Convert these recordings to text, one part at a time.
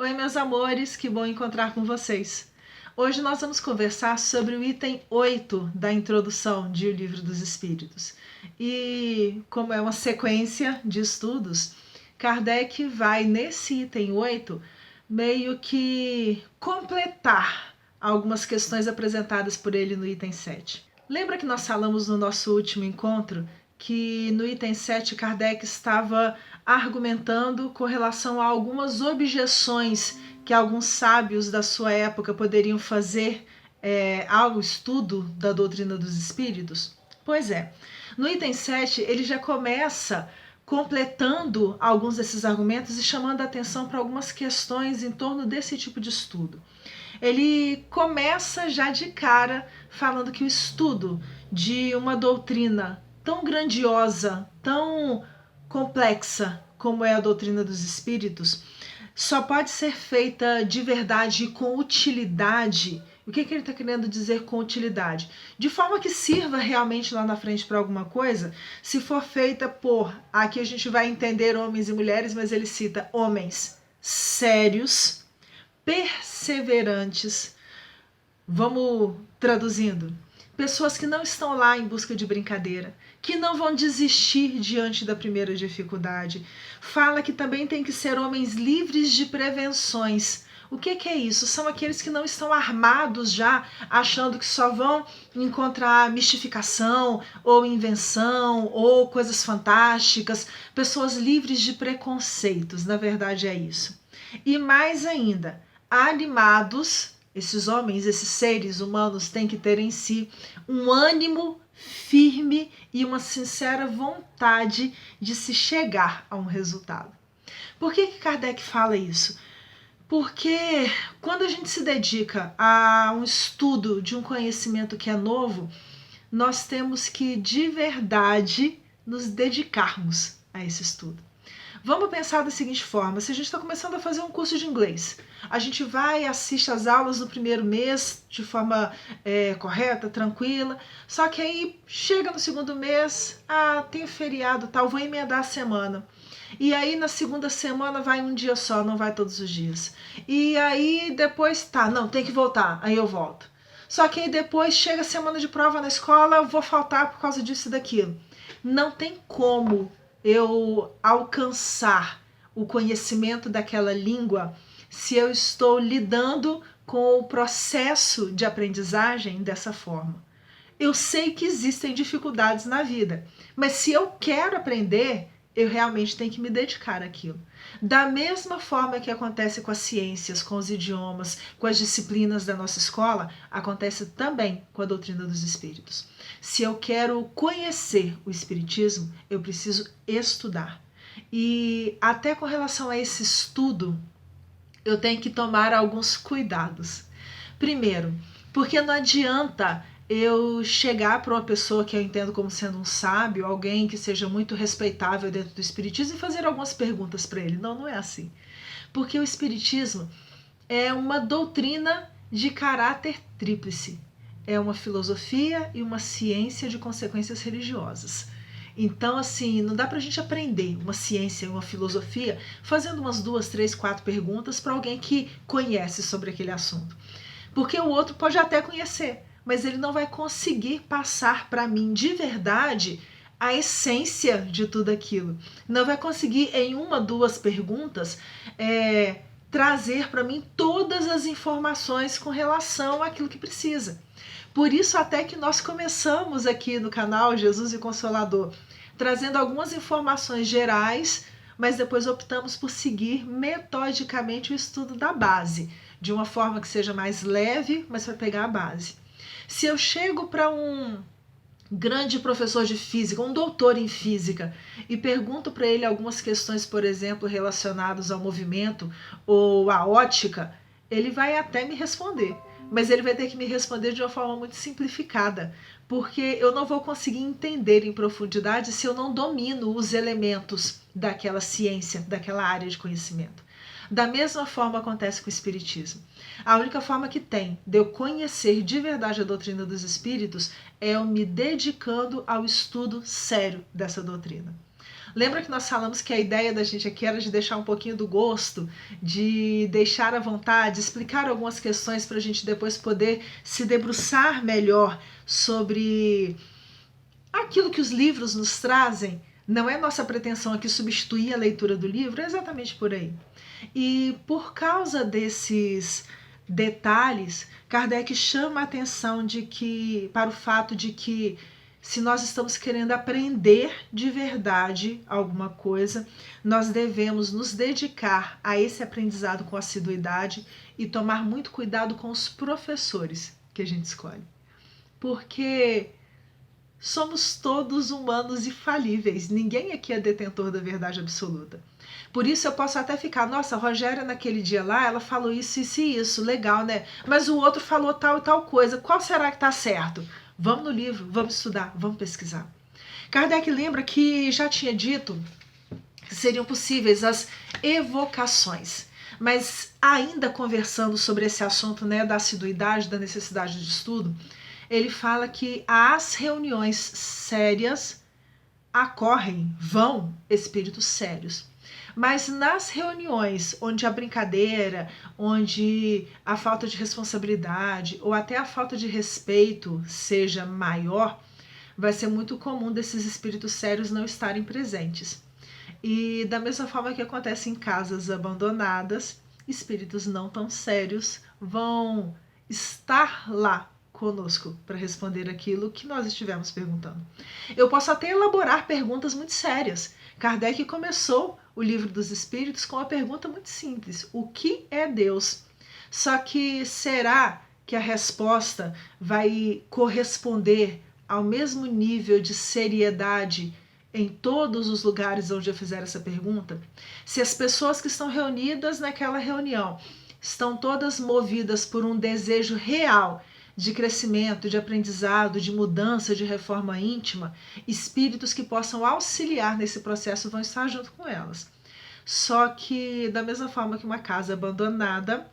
Oi, meus amores, que bom encontrar com vocês. Hoje nós vamos conversar sobre o item 8 da introdução de O Livro dos Espíritos. E como é uma sequência de estudos, Kardec vai nesse item 8 meio que completar algumas questões apresentadas por ele no item 7. Lembra que nós falamos no nosso último encontro que no item 7 Kardec estava argumentando com relação a algumas objeções que alguns sábios da sua época poderiam fazer ao estudo da doutrina dos espíritos? Pois é, no item 7 ele já começa completando alguns desses argumentos e chamando a atenção para algumas questões em torno desse tipo de estudo. Ele começa já de cara falando que o estudo de uma doutrina tão grandiosa, tão complexa como é a doutrina dos espíritos, só pode ser feita de verdade e com utilidade. O que ele está querendo dizer com utilidade? De forma que sirva realmente lá na frente para alguma coisa, se for feita por, aqui a gente vai entender homens e mulheres, mas ele cita homens sérios, perseverantes, vamos traduzindo, pessoas que não estão lá em busca de brincadeira, que não vão desistir diante da primeira dificuldade. Fala que também tem que ser homens livres de prevenções. O que é isso? São aqueles que não estão armados já, achando que só vão encontrar mistificação, ou invenção, ou coisas fantásticas. Pessoas livres de preconceitos, na verdade é isso. E mais ainda, animados. Esses homens, esses seres humanos têm que ter em si um ânimo firme e uma sincera vontade de se chegar a um resultado. Por que Kardec fala isso? Porque quando a gente se dedica a um estudo de um conhecimento que é novo, nós temos que de verdade nos dedicarmos a esse estudo. Vamos pensar da seguinte forma, se a gente está começando a fazer um curso de inglês, a gente vai e assiste as aulas no primeiro mês de forma correta, tranquila, só que aí chega no segundo mês, tem feriado tal, vou emendar a semana. E aí na segunda semana vai um dia só, não vai todos os dias. E aí depois não, tem que voltar, aí eu volto. Só que aí depois chega a semana de prova na escola, vou faltar por causa disso e daquilo. Não tem como eu alcançar o conhecimento daquela língua se eu estou lidando com o processo de aprendizagem dessa forma. Eu sei que existem dificuldades na vida, mas se eu quero aprender, eu realmente tenho que me dedicar àquilo. Da mesma forma que acontece com as ciências, com os idiomas, com as disciplinas da nossa escola, acontece também com a doutrina dos espíritos. Se eu quero conhecer o espiritismo, eu preciso estudar. E até com relação a esse estudo, eu tenho que tomar alguns cuidados. Primeiro, porque não adianta eu chegar para uma pessoa que eu entendo como sendo um sábio, alguém que seja muito respeitável dentro do espiritismo e fazer algumas perguntas para ele. Não, não é assim. Porque o espiritismo é uma doutrina de caráter tríplice. É uma filosofia e uma ciência de consequências religiosas. Então, assim, não dá pra gente aprender uma ciência e uma filosofia fazendo umas 2, 3, 4 perguntas para alguém que conhece sobre aquele assunto. Porque o outro pode até conhecer, mas ele não vai conseguir passar para mim de verdade a essência de tudo aquilo. Não vai conseguir em 1, 2 perguntas trazer para mim todas as informações com relação àquilo que precisa. Por isso até que nós começamos aqui no canal Jesus e Consolador, trazendo algumas informações gerais, mas depois optamos por seguir metodicamente o estudo da base, de uma forma que seja mais leve, mas para pegar a base. Se eu chego para um grande professor de física, um doutor em física, e pergunto para ele algumas questões, por exemplo, relacionadas ao movimento ou à ótica, ele vai até me responder, mas ele vai ter que me responder de uma forma muito simplificada, porque eu não vou conseguir entender em profundidade se eu não domino os elementos daquela ciência, daquela área de conhecimento. Da mesma forma acontece com o espiritismo. A única forma que tem de eu conhecer de verdade a doutrina dos espíritos é eu me dedicando ao estudo sério dessa doutrina. Lembra que nós falamos que a ideia da gente aqui era de deixar um pouquinho do gosto, de deixar à vontade, explicar algumas questões para a gente depois poder se debruçar melhor sobre aquilo que os livros nos trazem. Não é nossa pretensão aqui substituir a leitura do livro, é exatamente por aí. E por causa desses detalhes, Kardec chama a atenção para o fato de que se nós estamos querendo aprender de verdade alguma coisa, nós devemos nos dedicar a esse aprendizado com assiduidade e tomar muito cuidado com os professores que a gente escolhe. Porque somos todos humanos e falíveis, ninguém aqui é detentor da verdade absoluta. Por isso eu posso até ficar, nossa, a Rogéria naquele dia lá, ela falou isso, isso e isso, legal, né? Mas o outro falou tal e tal coisa, qual será que tá certo? Vamos no livro, vamos estudar, vamos pesquisar. Kardec lembra que já tinha dito que seriam possíveis as evocações, mas ainda conversando sobre esse assunto, né, da assiduidade, da necessidade de estudo, ele fala que as reuniões sérias vão espíritos sérios. Mas nas reuniões onde a brincadeira, onde a falta de responsabilidade ou até a falta de respeito seja maior, vai ser muito comum desses espíritos sérios não estarem presentes. E da mesma forma que acontece em casas abandonadas, espíritos não tão sérios vão estar lá conosco para responder aquilo que nós estivemos perguntando. Eu posso até elaborar perguntas muito sérias. Kardec começou o Livro dos Espíritos com uma pergunta muito simples: o que é Deus? Só que será que a resposta vai corresponder ao mesmo nível de seriedade em todos os lugares onde eu fizer essa pergunta? Se as pessoas que estão reunidas naquela reunião estão todas movidas por um desejo real de crescimento, de aprendizado, de mudança, de reforma íntima, espíritos que possam auxiliar nesse processo vão estar junto com elas. Só que, da mesma forma que uma casa abandonada,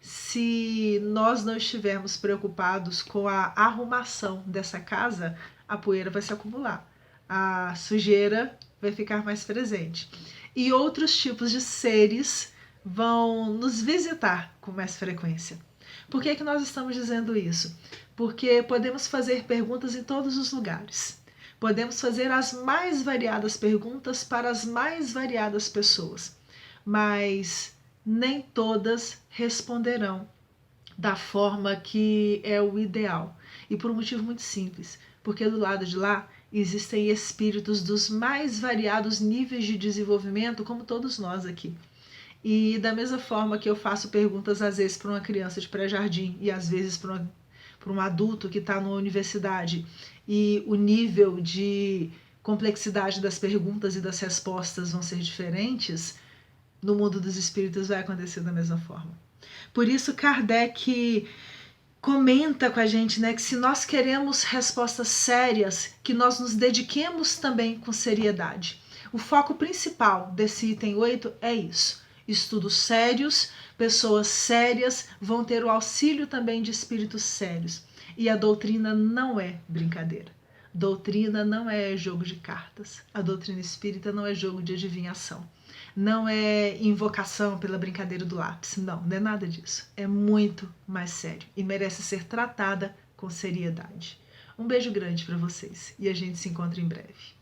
se nós não estivermos preocupados com a arrumação dessa casa, a poeira vai se acumular, a sujeira vai ficar mais presente. E outros tipos de seres vão nos visitar com mais frequência. Por que nós estamos dizendo isso? Porque podemos fazer perguntas em todos os lugares. Podemos fazer as mais variadas perguntas para as mais variadas pessoas, mas nem todas responderão da forma que é o ideal. E por um motivo muito simples, porque do lado de lá existem espíritos dos mais variados níveis de desenvolvimento, como todos nós aqui. E da mesma forma que eu faço perguntas às vezes para uma criança de pré-jardim e às vezes para um adulto que está numa universidade, e o nível de complexidade das perguntas e das respostas vão ser diferentes, no mundo dos espíritos vai acontecer da mesma forma. Por isso Kardec comenta com a gente, né, que se nós queremos respostas sérias, que nós nos dediquemos também com seriedade. O foco principal desse item 8 é isso. Estudos sérios, pessoas sérias vão ter o auxílio também de espíritos sérios. E a doutrina não é brincadeira. Doutrina não é jogo de cartas. A doutrina espírita não é jogo de adivinhação. Não é invocação pela brincadeira do lápis. Não, não é nada disso. É muito mais sério e merece ser tratada com seriedade. Um beijo grande para vocês e a gente se encontra em breve.